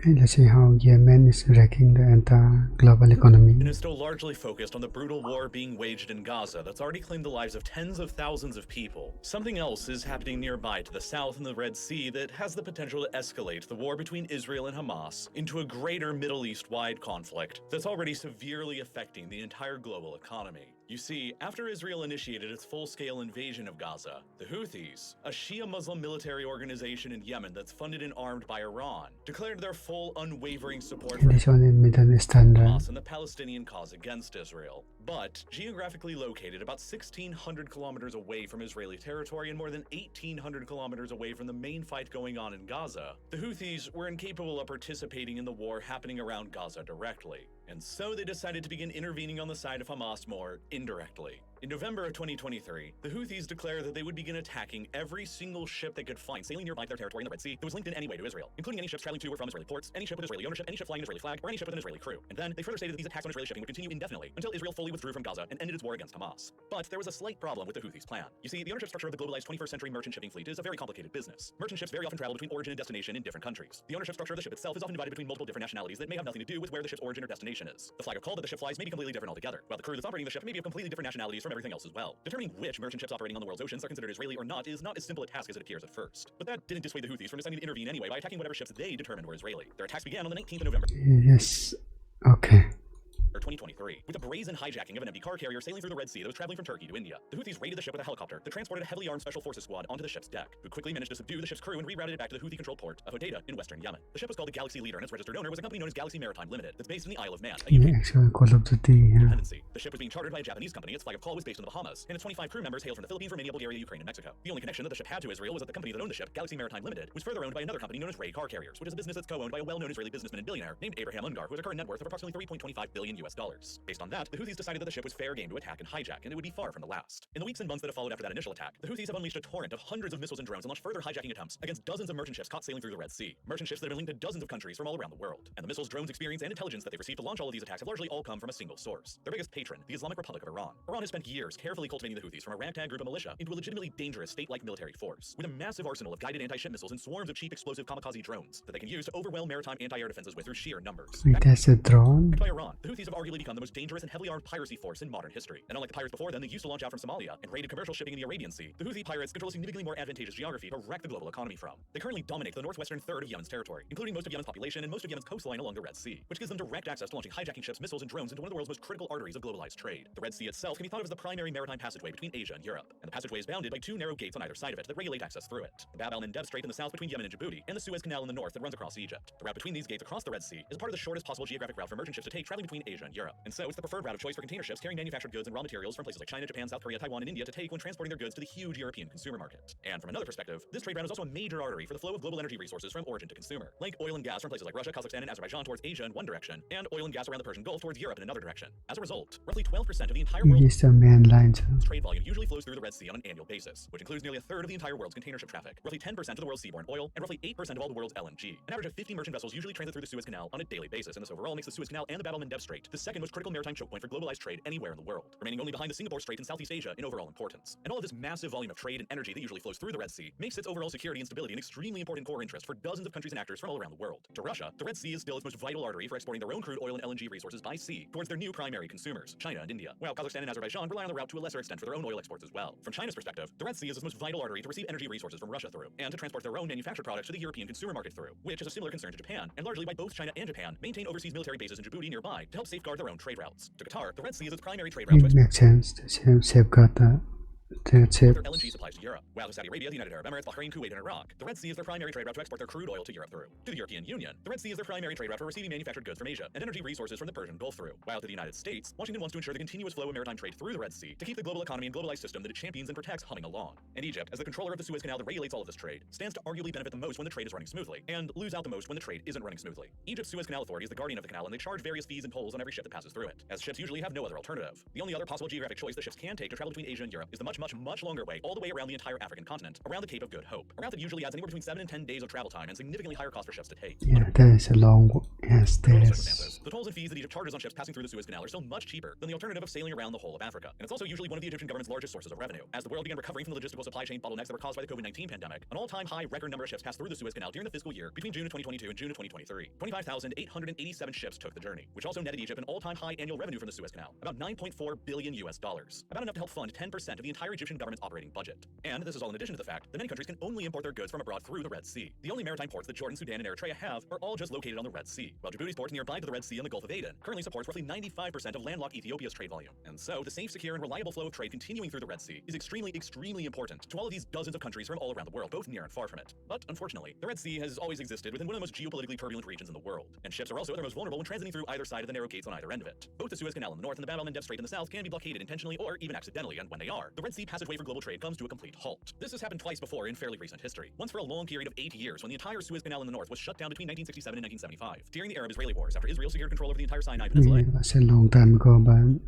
Okay, let's see how Yemen is wrecking the entire global economy. And is still largely focused on the brutal war being waged in Gaza that's already claimed the lives of tens of thousands of people. Something else is happening nearby to the south in the Red Sea that has the potential to escalate the war between Israel and Hamas into a greater Middle East-wide conflict that's already severely affecting the entire global economy. You see, after Israel initiated its full-scale invasion of Gaza, the Houthis, a Shia Muslim military organization in Yemen that's funded and armed by Iran, declared their full, unwavering support for This one in Middle Eastern. Hamas and the Palestinian cause against Israel. But geographically located about 1,600 kilometers away from Israeli territory and more than 1,800 kilometers away from the main fight going on in Gaza, the Houthis were incapable of participating in the war happening around Gaza directly. And so they decided to begin intervening on the side of Hamas more indirectly. In November of 2023, the Houthis declared that they would begin attacking every single ship they could find sailing nearby their territory in the Red Sea that was linked in any way to Israel, including any ships traveling to or from Israeli ports, any ship with Israeli ownership, any ship flying an Israeli flag, or any ship with an Israeli crew. And then they further stated that these attacks on Israeli shipping would continue indefinitely until Israel fully withdrew from Gaza and ended its war against Hamas. But there was a slight problem with the Houthis' plan. You see, the ownership structure of the globalized 21st century merchant shipping fleet is a very complicated business. Merchant ships very often travel between origin and destination in different countries. The ownership structure of the ship itself is often divided between multiple different nationalities that may have nothing to do with where the ship's origin or destination is. The flag of call that the ship flies may be completely different altogether, while the crew that's operating the ship may be of completely different nationalities from everything else as well. Determining which merchant ships operating on the world's oceans are considered Israeli or not is not as simple a task as it appears at first. But that didn't dissuade the Houthis from deciding to intervene anyway by attacking whatever ships they determined were Israeli. Their attacks began on the 19th of November. Yes. Okay. 2023, with a brazen hijacking of an empty car carrier sailing through the Red Sea that was traveling from Turkey to India. The Houthis raided the ship with a helicopter that transported a heavily armed special forces squad onto the ship's deck, who quickly managed to subdue the ship's crew and rerouted it back to the Houthi-controlled port of Hodeidah in western Yemen. The ship was called the Galaxy Leader, and its registered owner was a company known as Galaxy Maritime Limited that's based in the Isle of Man, a Yeah, actually, Call of Duty. Yeah. dependency. The ship was being chartered by a Japanese company. Its flag of call was based in the Bahamas, and its 25 crew members hailed from the Philippines, Romania, Bulgaria, Ukraine, and Mexico. The only connection that the ship had to Israel was that the company that owned the ship, Galaxy Maritime Limited, was further owned by another company known as Ray Car Carriers, which is a business that's co-owned by a well-known Israeli businessman and billionaire named Abraham Ungar, who has a current net worth of approximately $3.25 billion US. Based on that, the Houthis decided that the ship was fair game to attack and hijack, and it would be far from the last. In the weeks and months that have followed after that initial attack, the Houthis have unleashed a torrent of hundreds of missiles and drones and launched further hijacking attempts against dozens of merchant ships caught sailing through the Red Sea. Merchant ships that have been linked to dozens of countries from all around the world. And the missiles, drones, experience, and intelligence that they've received to launch all of these attacks have largely all come from a single source. Their biggest patron, the Islamic Republic of Iran. Iran has spent years carefully cultivating the Houthis from a ragtag group of militia into a legitimately dangerous state-like military force, with a massive arsenal of guided anti-ship missiles and swarms of cheap explosive kamikaze drones that they can use to overwhelm maritime anti-air defenses with through sheer numbers. Wait, that's a drone? Backed by Iran, the Houthis have arguably become the most dangerous and heavily armed piracy force in modern history. And unlike the pirates before them, they used to launch out from Somalia and raided commercial shipping in the Arabian Sea. The Houthi pirates control a significantly more advantageous geography to wreck the global economy from. They currently dominate the northwestern third of Yemen's territory, including most of Yemen's population and most of Yemen's coastline along the Red Sea, which gives them direct access to launching hijacking ships, missiles, and drones into one of the world's most critical arteries of globalized trade. The Red Sea itself can be thought of as the primary maritime passageway between Asia and Europe, and the passageway is bounded by two narrow gates on either side of it that regulate access through it. The Bab el-Mandeb Strait in the south between Yemen and Djibouti, and the Suez Canal in the north that runs across Egypt. The route between these gates across the Red Sea is part of the shortest possible geographic route for merchant ships to take traveling between Asia and Europe, and so it's the preferred route of choice for container ships carrying manufactured goods and raw materials from places like China, Japan, South Korea, Taiwan, and India to take when transporting their goods to the huge European consumer market. And from another perspective, this trade route is also a major artery for the flow of global energy resources from origin to consumer, like oil and gas from places like Russia, Kazakhstan, and Azerbaijan towards Asia in one direction, and oil and gas around the Persian Gulf towards Europe in another direction. As a result, roughly 12% of the entire It world's is the main line. trade volume usually flows through the Red Sea on an annual basis, which includes nearly a third of the entire world's container ship traffic, roughly 10% of the world's seaborne oil, and roughly 8% of all the world's LNG. An average of 50 merchant vessels usually transit through the Suez Canal on a daily basis, and this overall makes the Suez Canal and the Bab el-Mandeb Strait the second most critical maritime choke point for globalized trade anywhere in the world, remaining only behind the Singapore Strait in Southeast Asia in overall importance. And all of this massive volume of trade and energy that usually flows through the Red Sea makes its overall security and stability an extremely important core interest for dozens of countries and actors from all around the world. To Russia, the Red Sea is still its most vital artery for exporting their own crude oil and LNG resources by sea towards their new primary consumers, China and India, while Kazakhstan and Azerbaijan rely on the route to a lesser extent for their own oil exports as well. From China's perspective, the Red Sea is its most vital artery to receive energy resources from Russia through, and to transport their own manufactured products to the European consumer market through, which is a similar concern to Japan, and largely why both China and Japan maintain overseas military bases in Djibouti nearby to help safeguard their own trade routes. To Qatar, the Red Sea is its primary trade route to It makes sense to safeguard the their ship. LNG supplies to Europe, while to Saudi Arabia, the United Arab Emirates, Bahrain, Kuwait, and Iraq, the Red Sea is their primary trade route to export their crude oil to Europe through. To the European Union, the Red Sea is their primary trade route for receiving manufactured goods from Asia and energy resources from the Persian Gulf through. While to the United States, Washington wants to ensure the continuous flow of maritime trade through the Red Sea to keep the global economy and globalized system that it champions and protects humming along. And Egypt, as the controller of the Suez Canal that regulates all of this trade, stands to arguably benefit the most when the trade is running smoothly, and lose out the most when the trade isn't running smoothly. Egypt's Suez Canal Authority is the guardian of the canal, and they charge various fees and tolls on every ship that passes through it, as ships usually have no other alternative. The only other possible geographic choice that ships can take to travel between Asia and Europe is the much longer way all the way around the entire African continent, around the Cape of Good Hope, a route that usually adds anywhere between 7 and 10 days of travel time and significantly higher cost for ships to take. Yeah, that is a long. Yes, Under that normal is. circumstances, the tolls and fees that Egypt charges on ships passing through the Suez Canal are still much cheaper than the alternative of sailing around the whole of Africa. And it's also usually one of the Egyptian government's largest sources of revenue. As the world began recovering from the logistical supply chain bottlenecks that were caused by the COVID-19 pandemic, an all-time high record number of ships passed through the Suez Canal during the fiscal year between June of 2022 and June of 2023. 25,887 ships took the journey, which also netted Egypt an all-time high annual revenue from the Suez Canal, about $9.4 billion US, about enough to help fund 10% of the entire Egyptian government's operating budget. And this is all in addition to the fact that many countries can only import their goods from abroad through the Red Sea. The only maritime ports that Jordan, Sudan, and Eritrea have are all just located on the Red Sea, while Djibouti's ports nearby to the Red Sea and the Gulf of Aden currently supports roughly 95% of landlocked Ethiopia's trade volume. And so, the safe, secure, and reliable flow of trade continuing through the Red Sea is extremely, extremely important to all of these dozens of countries from all around the world, both near and far from it. But unfortunately, the Red Sea has always existed within one of the most geopolitically turbulent regions in the world, and ships are also their most vulnerable when transiting through either side of the narrow gates on either end of it. Both the Suez Canal in the north and the Bab el-Mandeb Strait in the south can be blockaded intentionally or even accidentally, and when they are, the Red Sea passageway for global trade comes to a complete halt. This has happened twice before in fairly recent history. Once for a long period of 8 years when the entire Suez Canal in the north was shut down between 1967 and 1975, during the Arab-Israeli wars after Israel secured control over the entire Sinai Peninsula. Yeah, that's a long time ago, but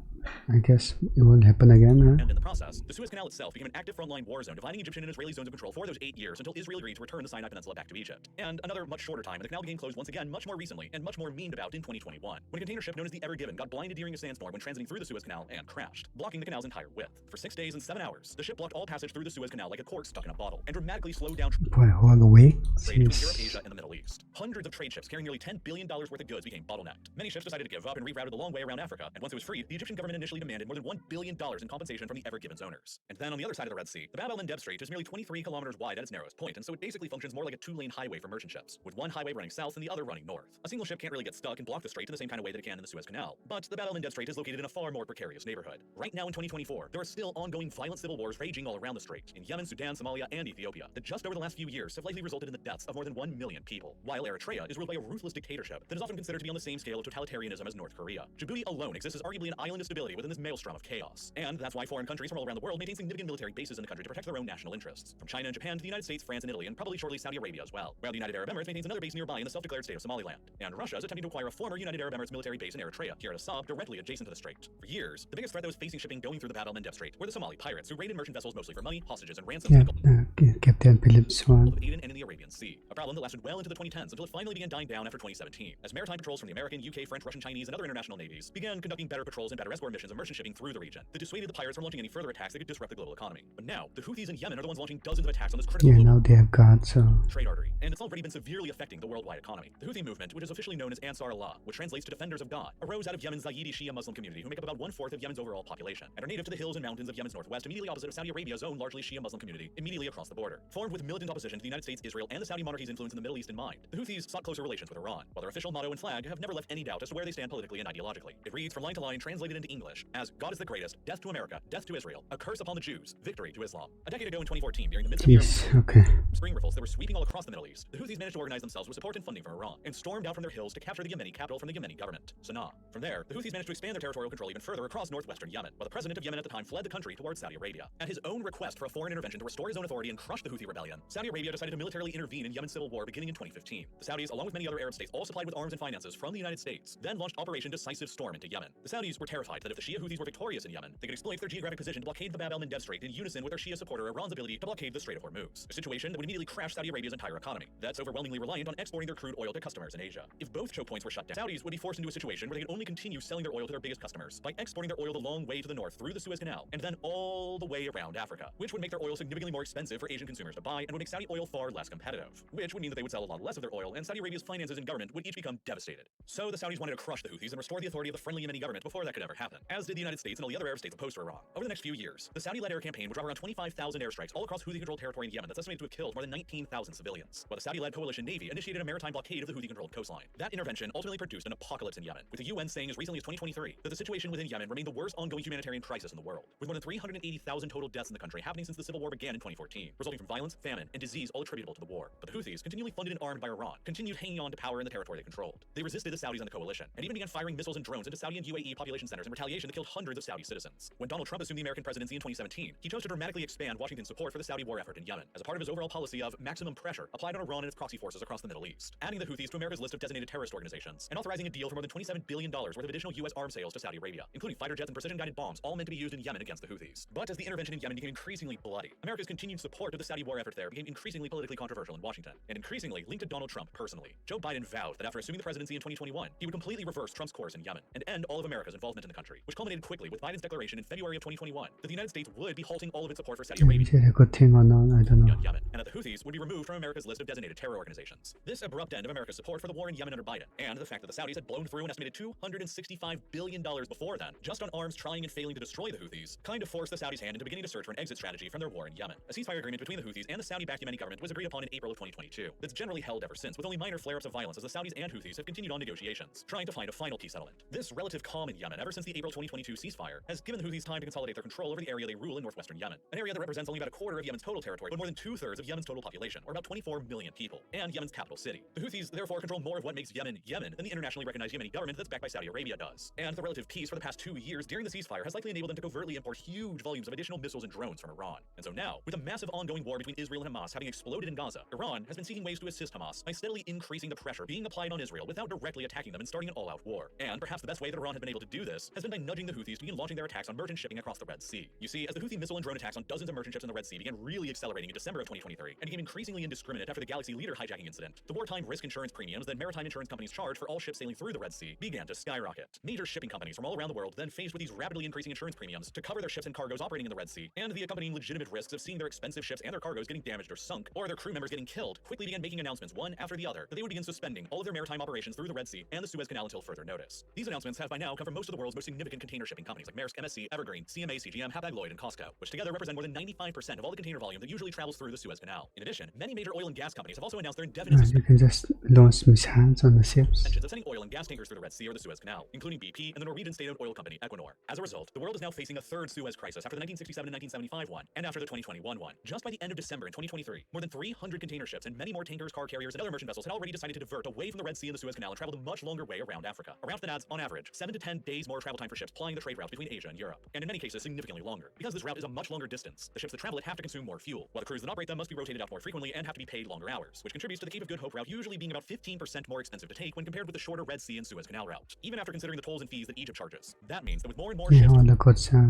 I guess it will happen again. And in the process, the Suez Canal itself became an active frontline war zone, dividing Egyptian and Israeli zones of control for those 8 years until Israel agreed to return the Sinai Peninsula back to Egypt. And another much shorter time, and the canal became closed once again much more recently and much more memed about in 2021, when a container ship known as the Ever Given got blinded during a sandstorm when transiting through the Suez Canal and crashed, blocking the canal's entire width. For 6 days and 7 hours, the ship blocked all passage through the Suez Canal like a cork stuck in a bottle, and dramatically slowed down For a whole week. trade between Europe, Asia, and the Middle East. Hundreds of trade ships carrying nearly $10 billion worth of goods became bottlenecked. Many ships decided to give up and rerouted the long way around Africa, and once it was free, the Egyptian government initially demanded more than $1 billion in compensation from the Ever Given's owners. And then on the other side of the Red Sea, the Bab el-Mandeb Strait is nearly 23 kilometers wide at its narrowest point, and so it basically functions more like a two-lane highway for merchant ships, with one highway running south and the other running north. A single ship can't really get stuck and block the strait in the same kind of way that it can in the Suez Canal, but the Bab el-Mandeb Strait is located in a far more precarious neighborhood. Right now in 2024, there are still ongoing violent civil wars raging all around the strait, in Yemen, Sudan, Somalia, and Ethiopia, that just over the last few years have likely resulted in the deaths of more than 1 million people, while Eritrea is ruled by a ruthless dictatorship that is often considered to be on the same scale of totalitarianism as North Korea. Djibouti alone exists as arguably an island of stability within this maelstrom of chaos, and that's why foreign countries from all around the world maintain significant military bases in the country to protect their own national interests, from China and Japan to the United States, France, and Italy, and probably shortly Saudi Arabia as well, while the United Arab Emirates maintains another base nearby in the self-declared state of Somaliland, and Russia is attempting to acquire a former United Arab Emirates military base in Eritrea, here at Assab, directly adjacent to the strait. For years, the biggest threat that was facing shipping going through the Bab el-Mandeb Strait were the Somali pirates who raided merchant vessels mostly for money, hostages, and ransoms Yeah, in the Captain Phillips one. of Aden and in the Arabian Sea, a problem that lasted well into the 2010s until it finally began dying down after 2017, as maritime patrols from the American, UK, French, Russian, Chinese, and other international navies began conducting better patrols and better escort missions of merchant shipping through the region that dissuaded the pirates from launching any further attacks that could disrupt the global economy. But now, the Houthis in Yemen are the ones launching dozens of attacks on this critical Yeah, global now they have got trade artery, and it's already been severely affecting the worldwide economy. The Houthi movement, which is officially known as Ansar Allah, which translates to Defenders of God, arose out of Yemen's Zayidi Shia Muslim community, who make up about 1/4 of Yemen's overall population, and are native to the hills and mountains of Yemen's northwest, immediately opposite of Saudi Arabia's own largely Shia Muslim community, immediately across the border. Formed with militant opposition to the United States, Israel, and the Saudi monarchy's influence in the Middle East in mind, the Houthis sought closer relations with Iran, while their official motto and flag have never left any doubt as to where they stand politically and ideologically. It reads from line to line, translated into English, as God is the greatest, death to America, death to Israel, a curse upon the Jews, victory to Islam. A decade ago in 2014, during the midst of Yes, okay. spring revolts that were sweeping all across the Middle East, the Houthis managed to organize themselves with support and funding from Iran, and stormed out from their hills to capture the Yemeni capital from the Yemeni government, Sana'a. From there, the Houthis managed to expand their territorial control even further across northwestern Yemen, while the president of Yemen at the time fled the country towards Saudi Arabia. At his own request for a foreign intervention to restore his own authority and crush the Houthi rebellion, Saudi Arabia decided to militarily intervene in Yemen's civil war beginning in 2015. The Saudis, along with many other Arab states, all supplied with arms and finances from the United States, then launched Operation Decisive Storm into Yemen. The Saudis were terrified that if the Shia Houthis were victorious in Yemen, they could exploit their geographic position to blockade the Bab el-Mandeb Strait in unison with their Shia supporter Iran's ability to blockade the Strait of Hormuz, a situation that would immediately crash Saudi Arabia's entire economy. That's overwhelmingly reliant on exporting their crude oil to customers in Asia. If both choke points were shut down, Saudis would be forced into a situation where they could only continue selling their oil to their biggest customers by exporting their oil the long way to the north through the Suez Canal and then all the way around Africa, which would make their oil significantly more expensive for Asian consumers to buy and would make Saudi oil far less competitive, which would mean that they would sell a lot less of their oil and Saudi Arabia's finances and government would each become devastated. So the Saudis wanted to crush the Houthis and restore the authority of the friendly Yemeni government before that could ever happen, as did the United States and all the other Arab states opposed to Iran. Over the next few years, the Saudi-led air campaign would drop around 25,000 airstrikes all across Houthi-controlled territory in Yemen that's estimated to have killed more than 19,000 civilians, while the Saudi-led coalition navy initiated a maritime blockade of the Houthi-controlled coastline. That intervention ultimately produced an apocalypse in Yemen, with the UN saying as recently as 2023 that the situation within Yemen remained the worst ongoing humanitarian crisis in the world, with more than 380,000 total deaths in the country happening since the civil war began in 2014, resulting from violence, famine, and disease all attributable to the war. But the Houthis, continually funded and armed by Iran, continued hanging on to power in the territory they controlled. They resisted the Saudis and the coalition, and even began firing missiles and drones into Saudi and UAE population centers and retaliation that killed hundreds of Saudi citizens. When Donald Trump assumed the American presidency in 2017, he chose to dramatically expand Washington's support for the Saudi war effort in Yemen as a part of his overall policy of maximum pressure applied on Iran and its proxy forces across the Middle East, adding the Houthis to America's list of designated terrorist organizations, and authorizing a deal for more than $27 billion worth of additional U.S. arms sales to Saudi Arabia, including fighter jets and precision-guided bombs, all meant to be used in Yemen against the Houthis. But as the intervention in Yemen became increasingly bloody, America's continued support of the Saudi war effort there became increasingly politically controversial in Washington, and increasingly linked to Donald Trump personally. Joe Biden vowed that after assuming the presidency in 2021, he would completely reverse Trump's course in Yemen and end all of America's involvement in the country, which culminated quickly with Biden's declaration in February of 2021 that the United States would be halting all of its support for Saudi Arabia. Is it a good thing or not? I don't know. Yemen, and that the Houthis would be removed from America's list of designated terror organizations. This abrupt end of America's support for the war in Yemen under Biden, and the fact that the Saudis had blown through an estimated $265 billion before then, just on arms trying and failing to destroy the Houthis, kind of forced the Saudis' hand into beginning to search for an exit strategy from their war in Yemen. A ceasefire agreement between the Houthis and the Saudi-backed Yemeni government was agreed upon in April of 2022. That's generally held ever since, with only minor flare-ups of violence as the Saudis and Houthis have continued on negotiations, trying to find a final peace settlement. This relative calm in Yemen ever since the April 2022 ceasefire has given the Houthis time to consolidate their control over the area they rule in northwestern Yemen, an area that represents only about a quarter of Yemen's total territory, but more than 2/3 of Yemen's total population, or about 24 million people, and Yemen's capital city. The Houthis therefore control more of what makes Yemen Yemen than the internationally recognized Yemeni government that's backed by Saudi Arabia does. And the relative peace for the past 2 years during the ceasefire has likely enabled them to covertly import huge volumes of additional missiles and drones from Iran. And so now, with a massive ongoing war between Israel and Hamas having exploded in Gaza, Iran has been seeking ways to assist Hamas by steadily increasing the pressure being applied on Israel without directly attacking them and starting an all-out war. And perhaps the best way that Iran has been able to do this has been by nudging the Houthis to begin launching their attacks on merchant shipping across the Red Sea. You see, as the Houthi missile and drone attacks on dozens of merchant ships in the Red Sea began really accelerating in December of 2023 and became increasingly indiscriminate after the Galaxy Leader hijacking incident, the wartime risk insurance premiums that maritime insurance companies charge for all ships sailing through the Red Sea began to skyrocket. Major shipping companies from all around the world then faced with these rapidly increasing insurance premiums to cover their ships and cargoes operating in the Red Sea, and the accompanying legitimate risks of seeing their expensive ships and their cargoes getting damaged or sunk, or their crew members getting killed, quickly began making announcements one after the other that they would begin suspending all of their maritime operations through the Red Sea and the Suez Canal until further notice. These announcements have by now come from most of the world's most significant container shipping companies like Maersk, MSC, Evergreen, CMA, CGM, Hapag-Lloyd, and COSCO, which together represent more than 95% of all the container volume that usually travels through the Suez Canal. In addition, many major oil and gas companies have also announced their indefinite You can just launch missiles on the ships. suspensions of sending oil and gas tankers through the Red Sea or the Suez Canal, including BP and the Norwegian state-owned oil company Equinor. As a result, the world is now facing a third Suez crisis after the 1967 and 1975 one, and after the 2021 one. Just by the end of December in 2023, more than 300 container ships and many more tankers, car carriers, and other merchant vessels had already decided to divert away from the Red Sea and the Suez Canal and travel the much longer way around Africa. A route that adds, on average, 7 to 10 days more travel time for ships plying the trade routes between Asia and Europe, and in many cases significantly longer. Because this route is a much longer distance, the ships that travel it have to consume more fuel, while the crews that operate them must be rotated out more frequently and have to be paid longer hours, which contributes to the Cape of Good Hope route usually being about 15% more expensive to take when compared with the shorter Red Sea and Suez Canal route, even after considering the tolls and fees that Egypt charges. That means that with more and more Yeah, ships all the goods are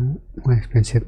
more expensive.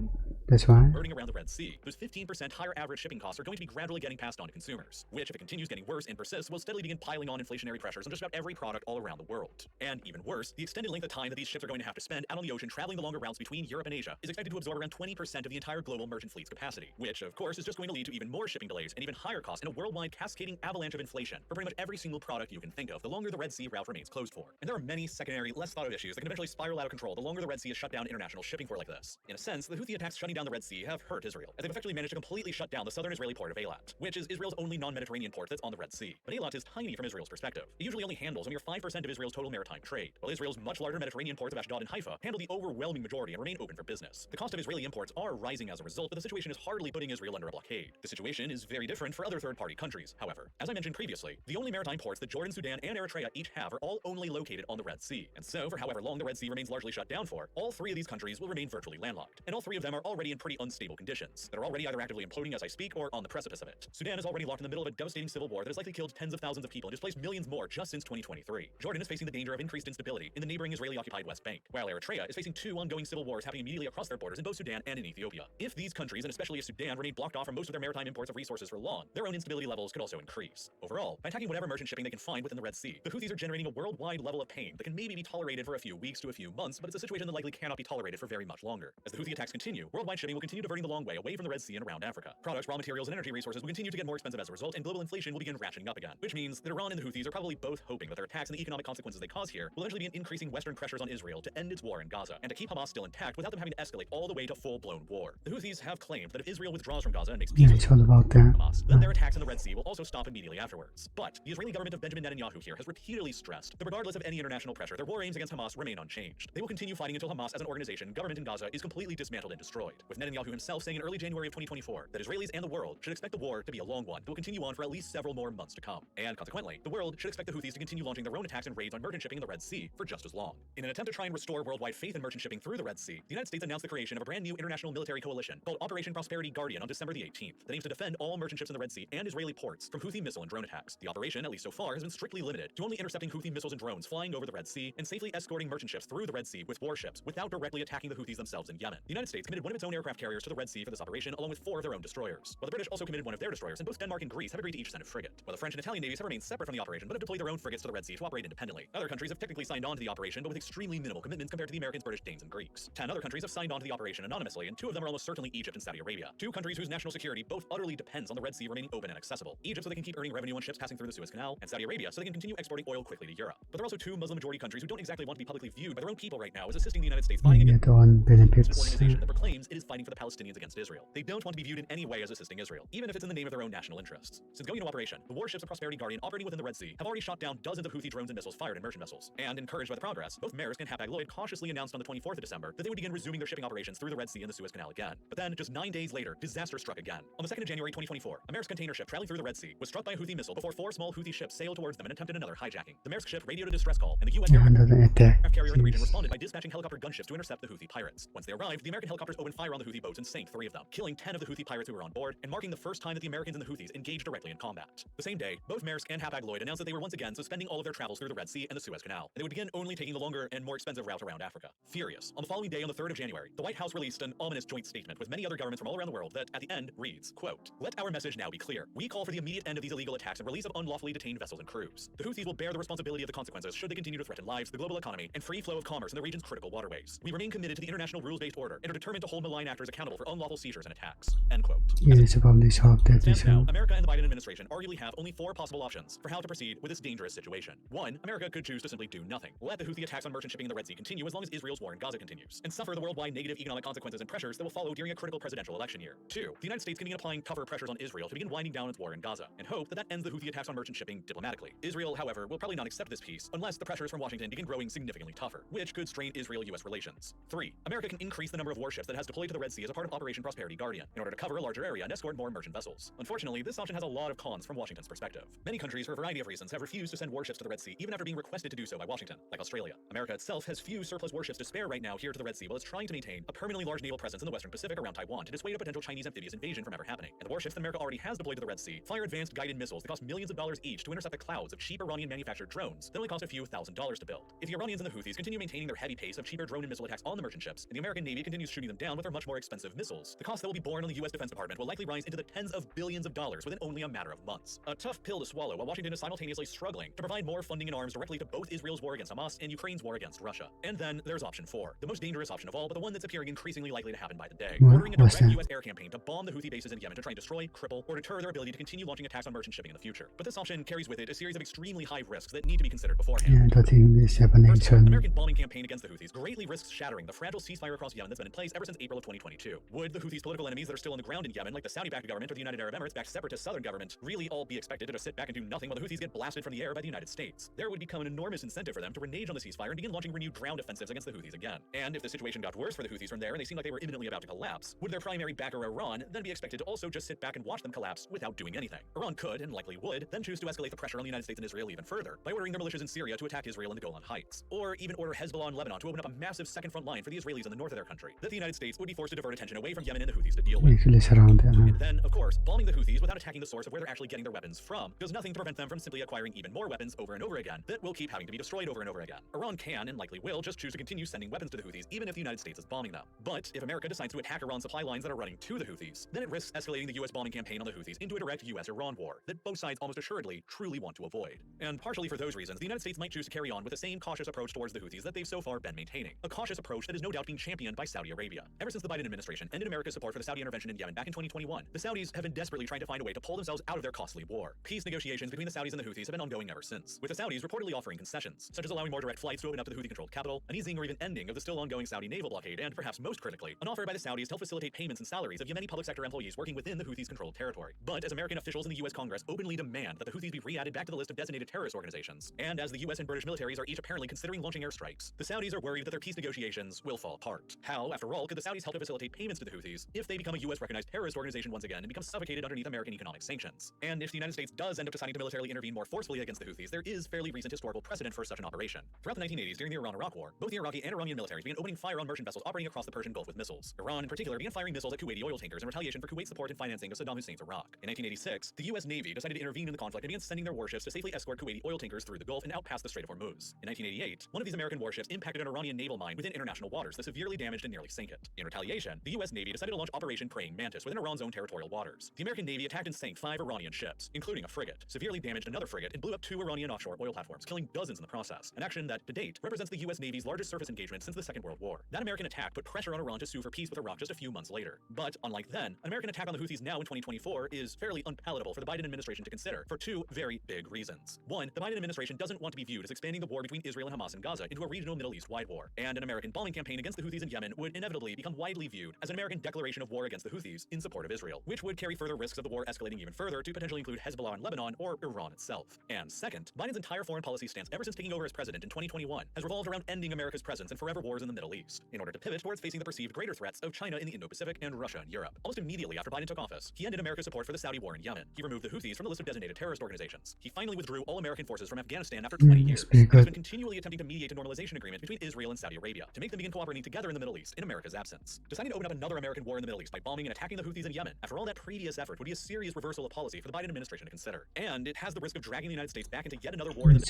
That's why. burning around the Red Sea, those 15% higher average shipping costs are going to be gradually getting passed on to consumers, which, if it continues getting worse and persists, will steadily begin piling on inflationary pressures on just about every product all around the world. And even worse, the extended length of time that these ships are going to have to spend out on the ocean traveling the longer routes between Europe and Asia is expected to absorb around 20% of the entire global merchant fleet's capacity, which, of course, is just going to lead to even more shipping delays and even higher costs and a worldwide cascading avalanche of inflation for pretty much every single product you can think of the longer the Red Sea route remains closed for. And there are many secondary, less thought of issues that can eventually spiral out of control the longer the Red Sea is shut down international shipping for like this. In a sense, the Houthi attacks shutting down the Red Sea have hurt Israel, as they've effectively managed to completely shut down the southern Israeli port of Eilat, which is Israel's only non-Mediterranean port that's on the Red Sea. But Eilat is tiny from Israel's perspective. It usually only handles a mere 5% of Israel's total maritime trade, while Israel's much larger Mediterranean ports of Ashdod and Haifa handle the overwhelming majority and remain open for business. The cost of Israeli imports are rising as a result, but the situation is hardly putting Israel under a blockade. The situation is very different for other third-party countries, however. As I mentioned previously, the only maritime ports that Jordan, Sudan, and Eritrea each have are all only located on the Red Sea. And so, for however long the Red Sea remains largely shut down for, all three of these countries will remain virtually landlocked. And all three of them are already in pretty unstable conditions that are already either actively imploding as I speak or on the precipice of it. Sudan is already locked in the middle of a devastating civil war that has likely killed tens of thousands of people and displaced millions more just since 2023. Jordan is facing the danger of increased instability in the neighboring Israeli-occupied West Bank, while Eritrea is facing two ongoing civil wars happening immediately across their borders in both Sudan and in Ethiopia. If these countries, and especially if Sudan, remain blocked off from most of their maritime imports of resources for long, their own instability levels could also increase. Overall, by attacking whatever merchant shipping they can find within the Red Sea, the Houthis are generating a worldwide level of pain that can maybe be tolerated for a few weeks to a few months, but it's a situation that likely cannot be tolerated for very much longer. As the Houthi attacks continue, worldwide shipping will continue diverting the long way away from the Red Sea and around Africa. Products, raw materials, and energy resources will continue to get more expensive as a result, and global inflation will begin ratcheting up again, which means that Iran and the Houthis are probably both hoping that their attacks and the economic consequences they cause here will eventually be increasing Western pressures on Israel to end its war in Gaza and to keep Hamas still intact without them having to escalate all the way to full-blown war. The Houthis have claimed that if Israel withdraws from Gaza and makes peace Yeah, with it's all about that. Hamas, then their attacks in the Red Sea will also stop immediately afterwards. But the Israeli government of Benjamin Netanyahu here has repeatedly stressed that regardless of any international pressure, their war aims against Hamas remain unchanged. They will continue fighting until Hamas as an organization, government in Gaza, is completely dismantled and destroyed. with Netanyahu himself saying in early January of 2024 that Israelis and the world should expect the war to be a long one that will continue on for at least several more months to come. And consequently, the world should expect the Houthis to continue launching their own attacks and raids on merchant shipping in the Red Sea for just as long. In an attempt to try and restore worldwide faith in merchant shipping through the Red Sea, the United States announced the creation of a brand new international military coalition called Operation Prosperity Guardian on December the 18th that aims to defend all merchant ships in the Red Sea and Israeli ports from Houthi missile and drone attacks. The operation, at least so far, has been strictly limited to only intercepting Houthi missiles and drones flying over the Red Sea and safely escorting merchant ships through the Red Sea with warships without directly attacking the Houthis themselves in Yemen. The United States committed one of its own aircraft carriers to the Red Sea for this operation, along with 4 of their own destroyers, while the British also committed one of their destroyers, and both Denmark and Greece have agreed to each send a frigate, while the French and Italian navies have remained separate from the operation but have deployed their own frigates to the Red Sea to operate independently. Other countries have technically signed on to the operation, but with extremely minimal commitments compared to the Americans, British, Danes, and Greeks. 10 other countries have signed on to the operation anonymously, and 2 of them are almost certainly Egypt and Saudi Arabia, 2 countries whose national security both utterly depends on the Red Sea remaining open and accessible. Egypt so they can keep earning revenue on ships passing through the Suez Canal, and Saudi Arabia so they can continue exporting oil quickly to Europe. But there are also 2 Muslim-majority countries who don't exactly want to be publicly viewed by their own people right now as assisting the United States fighting against on an benefits. organization that proclaims it is fighting for the Palestinians against Israel. They don't want to be viewed in any way as assisting Israel, even if it's in the name of their own national interests. Since going into operation, the warships of Prosperity Guardian operating within the Red Sea have already shot down dozens of Houthi drones and missiles fired in merchant vessels. And encouraged by the progress, both Maersk and Hapag-Lloyd cautiously announced on the 24th of December that they would begin resuming their shipping operations through the Red Sea and the Suez Canal again. But then, just 9 days later, disaster struck again. On the 2nd of January 2024, a Maersk container ship traveling through the Red Sea was struck by a Houthi missile before 4 small Houthi ships sailed towards them and attempted another hijacking. The Maersk ship radioed a distress call, and the U.S. aircraft carrier in the region responded by dispatching helicopter gunships to intercept the Houthi pirates. Once they arrived, the American helicopters opened fire on the Houthi boats and sank 3 of them, killing 10 of the Houthi pirates who were on board, and marking the first time that the Americans and the Houthis engaged directly in combat. The same day, both Maersk and Hapag-Lloyd announced that they were once again suspending all of their travels through the Red Sea and the Suez Canal, and they would begin only taking the longer and more expensive route around Africa. Furious, on the following day, on the 3rd of January, the White House released an ominous joint statement with many other governments from all around the world that, at the end, reads, quote, "Let our message now be clear. We call for the immediate end of these illegal attacks and release of unlawfully detained vessels and crews. The Houthis will bear the responsibility of the consequences should they continue to threaten lives, the global economy, and free flow of commerce in the region's critical waterways. We remain committed to the international rules-based order and are determined to hold malign actors accountable for unlawful seizures and attacks." End quote. It's probably shop that Stands is now, America and the Biden administration arguably have only 4 possible options for how to proceed with this dangerous situation. 1. America could choose to simply do nothing. Let the Houthi attacks on merchant shipping in the Red Sea continue as long as Israel's war in Gaza continues, and suffer the worldwide negative economic consequences and pressures that will follow during a critical presidential election year. 2. The United States can begin applying tougher pressures on Israel to begin winding down its war in Gaza, and hope that ends the Houthi attacks on merchant shipping diplomatically. Israel, however, will probably not accept this peace unless the pressures from Washington begin growing significantly tougher, which could strain Israel-US relations. 3. America can increase the number of warships that has deployed to the Red Sea as a part of Operation Prosperity Guardian in order to cover a larger area and escort more merchant vessels. Unfortunately, this option has a lot of cons from Washington's perspective. Many countries, for a variety of reasons, have refused to send warships to the Red Sea even after being requested to do so by Washington, like Australia. America itself has few surplus warships to spare right now here to the Red Sea while it's trying to maintain a permanently large naval presence in the Western Pacific around Taiwan to dissuade a potential Chinese amphibious invasion from ever happening. And the warships that America already has deployed to the Red Sea fire advanced guided missiles that cost millions of dollars each to intercept the clouds of cheap Iranian-manufactured drones that only cost a few $1,000s to build. If the Iranians and the Houthis continue maintaining their heavy pace of cheaper drone and missile attacks on the merchant ships, and the American Navy continues shooting them down with their much more expensive missiles, the cost that will be borne on the U.S. Defense Department will likely rise into the tens of billions of dollars within only a matter of months. A tough pill to swallow while Washington is simultaneously struggling to provide more funding and arms directly to both Israel's war against Hamas and Ukraine's war against Russia. And then there's option 4, the most dangerous option of all, but the one that's appearing increasingly likely to happen by the day, ordering a direct U.S. air campaign to bomb the Houthi bases in Yemen to try and destroy, cripple, or deter their ability to continue launching attacks on merchant shipping in the future. But this option carries with it a series of extremely high risks that need to be considered beforehand. I think this happening First, an soon. American bombing campaign against the Houthis greatly risks shattering the fragile ceasefire across Yemen that's been in place ever since April of 2022. Would the Houthis' political enemies that are still on the ground in Yemen, like the Saudi-backed government or the United Arab Emirates-backed separatist southern government, really all be expected to just sit back and do nothing while the Houthis get blasted from the air by the United States? There would become an enormous incentive for them to renege on the ceasefire and begin launching renewed ground offensives against the Houthis again. And if the situation got worse for the Houthis from there and they seemed like they were imminently about to collapse, would their primary backer Iran then be expected to also just sit back and watch them collapse without doing anything? Iran could, and likely would, then choose to escalate the pressure on the United States and Israel even further by ordering their militias in Syria to attack Israel in the Golan Heights, or even order Hezbollah in Lebanon to open up a massive second front line for the Israelis in the north of their country that the United States would be forced to divert attention away from Yemen and the Houthis to deal with. Actually surround it. And then, of course, bombing the Houthis without attacking the source of where they're actually getting their weapons from does nothing to prevent them from simply acquiring even more weapons over and over again that will keep having to be destroyed over and over again. Iran can, and likely will, just choose to continue sending weapons to the Houthis even if the United States is bombing them. But if America decides to attack Iran's supply lines that are running to the Houthis, then it risks escalating the U.S. bombing campaign on the Houthis into a direct U.S.-Iran war that both sides almost assuredly truly want to avoid. And partially for those reasons, the United States might choose to carry on with the same cautious approach towards the Houthis that they've so far been maintaining. A cautious approach that is no doubt being championed by Saudi Arabia. Ever since the Biden administration ended America's support for the Saudi intervention in Yemen back in 2021, the Saudis have been desperately trying to find a way to pull themselves out of their costly war. Peace negotiations between the Saudis and the Houthis have been ongoing ever since, with the Saudis reportedly offering concessions, such as allowing more direct flights to open up to the Houthi-controlled capital, an easing or even ending of the still ongoing Saudi naval blockade, and perhaps most critically, an offer by the Saudis to help facilitate payments and salaries of Yemeni public sector employees working within the Houthis-controlled territory. But as American officials in the U.S. Congress openly demand that the Houthis be re-added back to the list of designated terrorist organizations, and as the U.S. and British militaries are each apparently considering launching airstrikes, the Saudis are worried that their peace negotiations will fall apart. How, after all, could the Saudis help to facilitate payments to the Houthis if they become a U.S. recognized terrorist organization once again and become suffocated underneath American economic sanctions. And if the United States does end up deciding to militarily intervene more forcefully against the Houthis, there is fairly recent historical precedent for such an operation. Throughout the 1980s, during the Iran-Iraq War, both the Iraqi and Iranian militaries began opening fire on merchant vessels operating across the Persian Gulf with missiles. Iran, in particular, began firing missiles at Kuwaiti oil tankers in retaliation for Kuwait's support and financing of Saddam Hussein's Iraq. In 1986, the U.S. Navy decided to intervene in the conflict and began sending their warships to safely escort Kuwaiti oil tankers through the Gulf and out past the Strait of Hormuz. In 1988, one of these American warships impacted an Iranian naval mine within international waters that severely damaged and nearly sank it. In retaliation, the U.S. Navy decided to launch Operation Praying Mantis within Iran's own territorial waters. The American Navy attacked and sank 5 Iranian ships, including a frigate, severely damaged another frigate, and blew up 2 Iranian offshore oil platforms, killing dozens in the process, an action that, to date, represents the U.S. Navy's largest surface engagement since the Second World War. That American attack put pressure on Iran to sue for peace with Iraq just a few months later. But, unlike then, an American attack on the Houthis now in 2024 is fairly unpalatable for the Biden administration to consider, for 2 very big reasons. One, the Biden administration doesn't want to be viewed as expanding the war between Israel and Hamas in Gaza into a regional Middle East-wide war, and an American bombing campaign against the Houthis in Yemen would inevitably become widely viewed as an American declaration of war against the Houthis in support of Israel, which would carry further risks of the war escalating even further to potentially include Hezbollah in Lebanon or Iran itself. And second, Biden's entire foreign policy stance ever since taking over as president in 2021 has revolved around ending America's presence in forever wars in the Middle East, in order to pivot towards facing the perceived greater threats of China in the Indo-Pacific and Russia in Europe. Almost immediately after Biden took office, he ended America's support for the Saudi war in Yemen. He removed the Houthis from the list of designated terrorist organizations. He finally withdrew all American forces from Afghanistan after 20 years. He's been continually attempting to mediate a normalization agreement between Israel and Saudi Arabia to make them begin cooperating together in the Middle East in America's absence. Deciding to open up another American war in the Middle East by bombing and attacking the Houthis in Yemen, after all that previous effort, would be a serious reversal of policy for the Biden administration to consider. And it has the risk of dragging the United States back into yet another war in the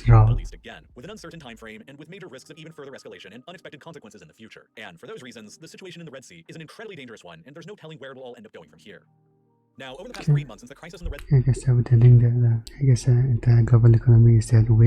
Middle East again, with an uncertain time frame and with major risks of even further escalation and unexpected consequences in the future. And for those reasons, the situation in the Red Sea is an incredibly dangerous one, and there's no telling where it will all end up going from here. Now, over the past 3 months since the crisis in the Red Sea, I guess I would ending that. I guess the entire global economy is dead weak.